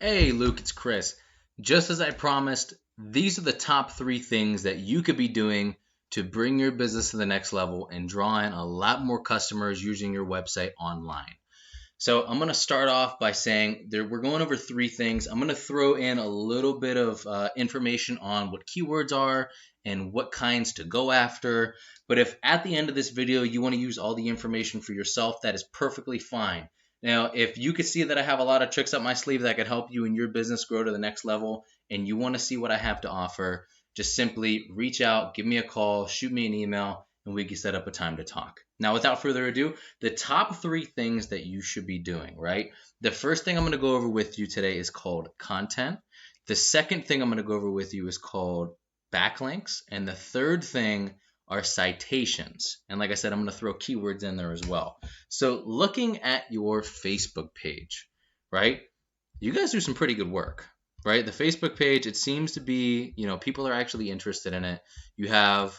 Hey Luke, it's Chris. Just as I promised, these are the top 3 things that you could be doing to bring your business to the next level and draw in a lot more customers using your website online. So I'm going to start off by saying we're going over 3 things. I'm going to throw in a little bit of information on what keywords are and what kinds to go after. But if at the end of this video you want to use all the information for yourself, that is perfectly fine. Now, if you could see that I have a lot of tricks up my sleeve that could help you and your business grow to the next level, and you want to see what I have to offer, just simply reach out, give me a call, shoot me an email, and we can set up a time to talk. Now, without further ado, the top 3 things that you should be doing, right? The first thing I'm going to go over with you today is called content. The second thing I'm going to go over with you is called backlinks. And the third thing are citations. And like I said, I'm going to throw keywords in there as well. So looking at your Facebook page, right? You guys do some pretty good work, right? The Facebook page, it seems to be, people are actually interested in it. You have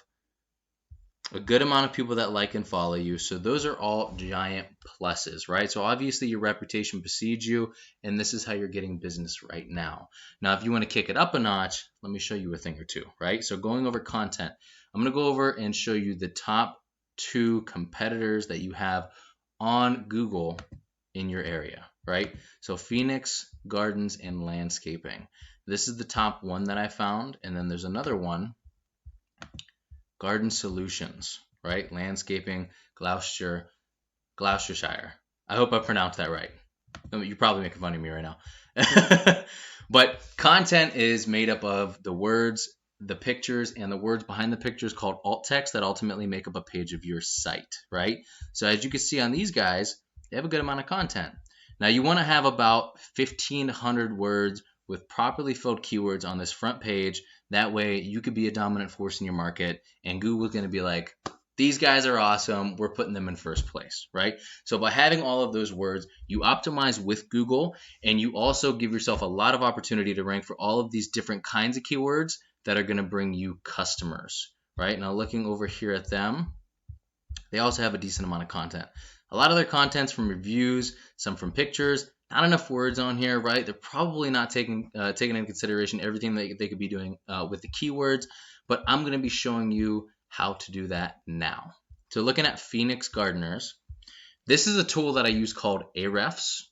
a good amount of people that like and follow you. So those are all giant pluses, right? So obviously your reputation precedes you, and this is how you're getting business right now. Now, if you want to kick it up a notch, let me show you a thing or two, right? So going over content, I'm going to go over and show you the top 2 competitors that you have on Google in your area, right? So Phoenix Gardens and Landscaping. This is the top one that I found. And then there's another one, Garden Solutions, right? Landscaping, Gloucestershire. I hope I pronounced that right. You're probably making fun of me right now. But content is made up of the words, the pictures, and the words behind the pictures called alt text that ultimately make up a page of your site, right? So as you can see on these guys, they have a good amount of content. Now you want to have about 1,500 words with properly filled keywords on this front page. That way you could be a dominant force in your market, and Google's going to be like, these guys are awesome, we're putting them in first place, right? So by having all of those words, you optimize with Google, and you also give yourself a lot of opportunity to rank for all of these different kinds of keywords that are going to bring you customers, right? Now looking over here at them, they also have a decent amount of content. A lot of their content's from reviews, some from pictures. Not enough words on here, right? They're probably not taking into consideration everything that they could be doing with the keywords, but I'm going to be showing you how to do that now. So looking at Phoenix Gardeners, this is a tool that I use called Ahrefs,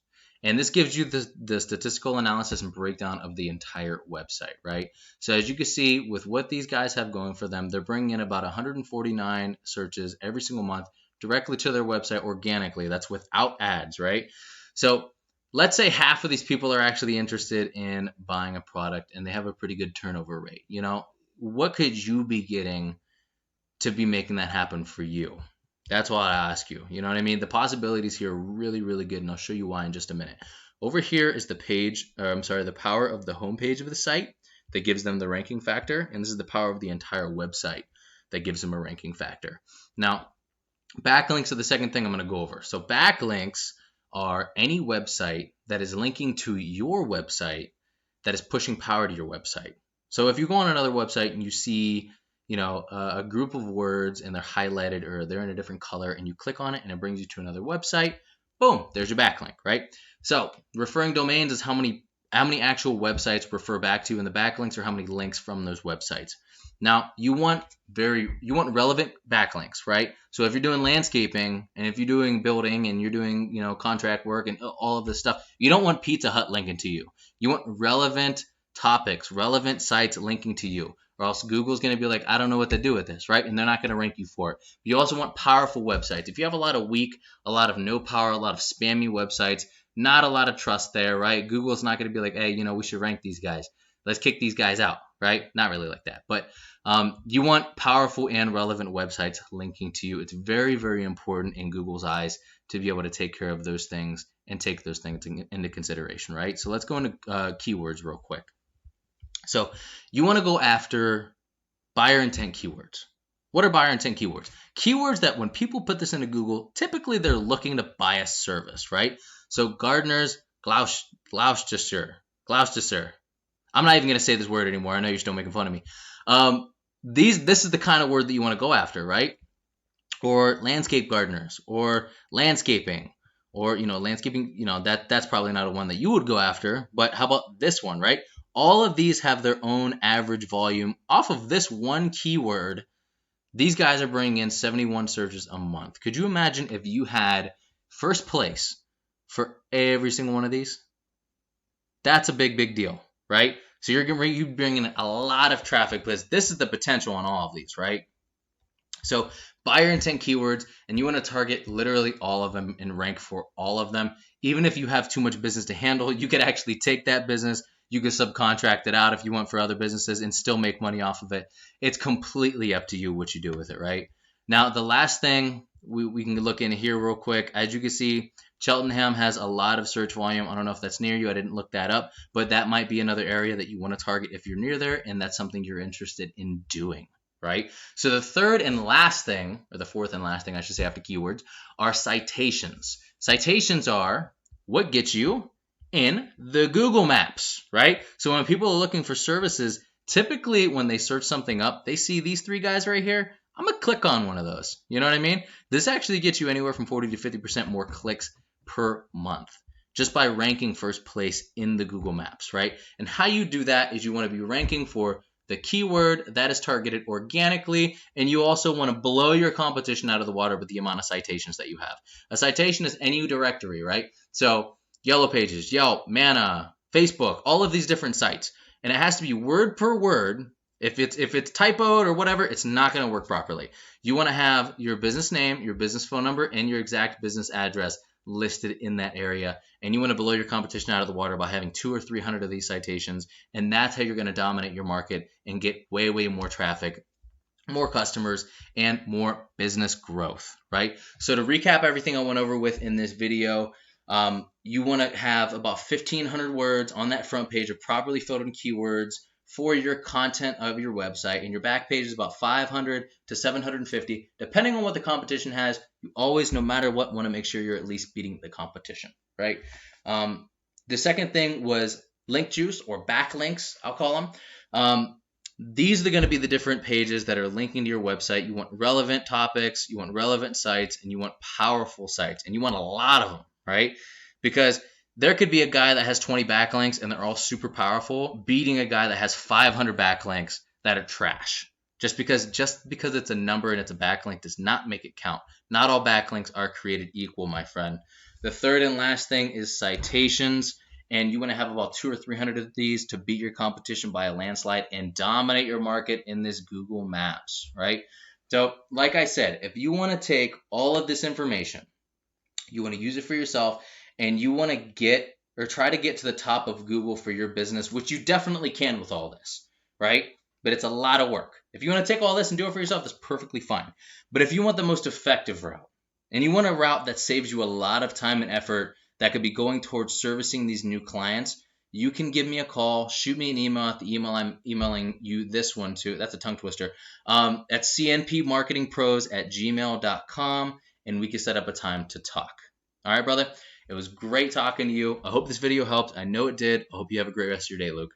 and this gives you the statistical analysis and breakdown of the entire website, right? So as you can see, with what these guys have going for them, they're bringing in about 149 searches every single month directly to their website organically. That's without ads, right? So let's say half of these people are actually interested in buying a product and they have a pretty good turnover rate. What could you be getting to be making that happen for you? That's why I ask you. You know what I mean? The possibilities here are really, really good, and I'll show you why in just a minute. Over here is the power of the homepage of the site that gives them the ranking factor, and this is the power of the entire website that gives them a ranking factor. Now, backlinks are the second thing I'm going to go over. So backlinks are any website that is linking to your website that is pushing power to your website. So if you go on another website and you see, a group of words and they're highlighted or they're in a different color, and you click on it and it brings you to another website, boom, there's your backlink, right? So referring domains is how many actual websites refer back to, and the backlinks are how many links from those websites. Now, you want relevant backlinks, right? So if you're doing landscaping and if you're doing building and you're doing, contract work and all of this stuff, you don't want Pizza Hut linking to you. You want relevant topics, relevant sites linking to you, or else Google's going to be like, I don't know what to do with this, right? And they're not going to rank you for it. You also want powerful websites. If you have a lot of weak, a lot of no power, a lot of spammy websites, not a lot of trust there, right? Google's not going to be like, hey, we should rank these guys. Let's kick these guys out, right? Not really like that. But you want powerful and relevant websites linking to you. It's very, very important in Google's eyes to be able to take care of those things and take those things into consideration, right? So let's go into keywords real quick. So you want to go after buyer intent keywords. What are buyer intent keywords? Keywords that when people put this into Google, typically they're looking to buy a service, right? So gardeners, Gloucester. I'm not even going to say this word anymore. I know you're still making fun of me. This is the kind of word that you want to go after, right? Or landscape gardeners, or landscaping, or landscaping, that's probably not a one that you would go after, but how about this one, right? All of these have their own average volume off of this one keyword. These guys are bringing in 71 searches a month. Could you imagine if you had first place for every single one of these? That's a big deal, right? So you bring in a lot of traffic, because this is the potential on all of these, right? So buyer intent keywords, and you want to target literally all of them and rank for all of them. Even if you have too much business to handle, you could actually take that business, you could subcontract it out if you want for other businesses and still make money off of it. It's completely up to you what you do with it, right? Now, the last thing we can look in here real quick. As you can see, Cheltenham has a lot of search volume. I don't know if that's near you. I didn't look that up, but that might be another area that you want to target if you're near there, and that's something you're interested in doing, right? So the third and last thing, or the fourth and last thing I should say after keywords, are citations. Citations are what gets you in the Google Maps, right? So when people are looking for services, typically when they search something up, they see these three guys right here. I'm going to click on one of those. You know what I mean? This actually gets you anywhere from 40 to 50% more clicks per month just by ranking first place in the Google Maps, right? And how you do that is you want to be ranking for the keyword that is targeted organically, and you also want to blow your competition out of the water with the amount of citations that you have. A citation is any directory, right? So Yellow Pages, Yelp, Mana, Facebook, all of these different sites, and it has to be word per word. If it's typoed or whatever, it's not going to work properly. You want to have your business name, your business phone number, and your exact business address listed in that area, and you want to blow your competition out of the water by having 200 or 300 of these citations, and that's how you're going to dominate your market and get way more traffic, more customers, and more business growth, right? So to recap everything I went over with in this video, you want to have about 1,500 words on that front page of properly filled in keywords for your content of your website, and your back page is about 500 to 750, depending on what the competition has. You always, no matter what, want to make sure you're at least beating the competition, right? The second thing was link juice, or backlinks, I'll call them. These are going to be the different pages that are linking to your website. You want relevant topics, you want relevant sites, and you want powerful sites, and you want a lot of them, right? Because there could be a guy that has 20 backlinks and they're all super powerful, beating a guy that has 500 backlinks that are trash. Just because it's a number and it's a backlink does not make it count. Not all backlinks are created equal, my friend. The third and last thing is citations, and you want to have about 200 or 300 of these to beat your competition by a landslide and dominate your market in this Google Maps, right? So, like I said, if you want to take all of this information, you want to use it for yourself, and you want to try to get to the top of Google for your business, which you definitely can with all this, right? But it's a lot of work. If you want to take all this and do it for yourself, that's perfectly fine. But if you want the most effective route, and you want a route that saves you a lot of time and effort that could be going towards servicing these new clients, you can give me a call, shoot me an email at the email I'm emailing you this one to. That's a tongue twister. At cnpmarketingpros@gmail.com, and we can set up a time to talk. All right, brother? It was great talking to you. I hope this video helped. I know it did. I hope you have a great rest of your day, Luke.